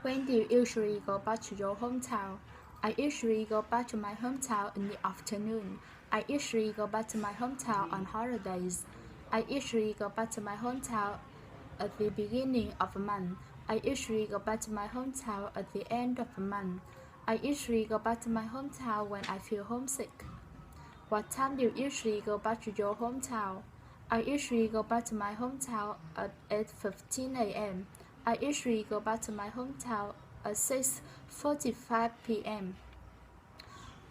When do you usually go back to your hometown? I usually go back to my hometown in the afternoon. I usually go back to my hometown on holidays. I usually go back to my hometown at the beginning of a month. I usually go back to my hometown at the end of a month. I usually go back to my hometown when I feel homesick. What time do you usually go back to your hometown? I usually go back to my hometown at 8:15 a.m. I usually go back to my hometown at 6:45 p.m.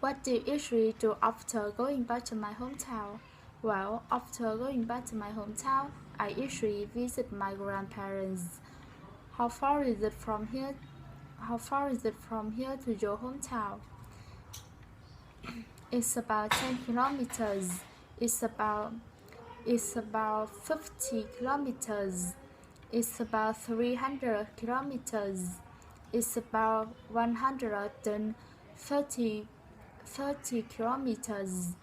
What do you usually do after going back to my hometown? Well, after going back to my hometown, I usually visit my grandparents. How far is it from here? How far is it from here to your hometown? It's about 10 kilometers. It's about 50 kilometers. It's about 300 kilometers. It's about 130 kilometers.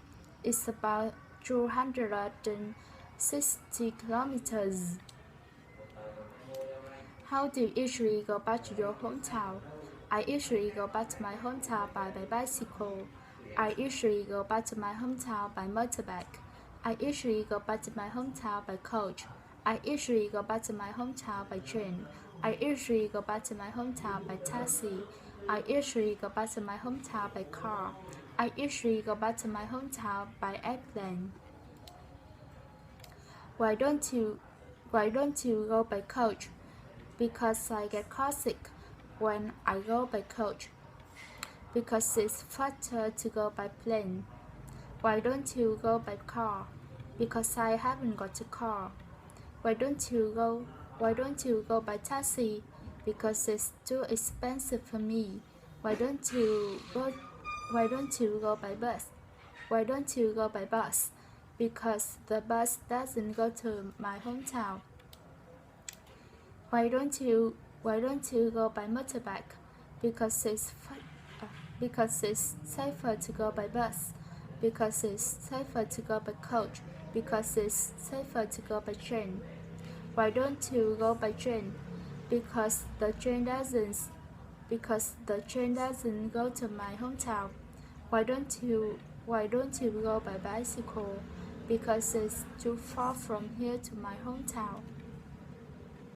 It's about 260 kilometers. How do you usually go back to your hometown? I usually go back to my hometown by bicycle. I usually go back to my hometown by motorbike. I usually go back to my hometown by coach. I usually go back to my hometown by train. I usually go back to my hometown by taxi. I usually go back to my hometown by car. I usually go back to my hometown by airplane. Why don't you go by coach? Because I get car sick when I go by coach. Because it's faster to go by plane. Why don't you go by car? Because I haven't got a car. Why don't you go by taxi? Because it's too expensive for me. Why don't you go by bus? Why don't you go by bus? Because the bus doesn't go to my hometown. Why don't you go by motorbike? Because it's safer to go by bus. Because it's safer to go by coach. Because it's safer to go by train. Why don't you go by train? Because the train doesn't go to my hometown. Why don't you go by bicycle? Because it's too far from here to my hometown.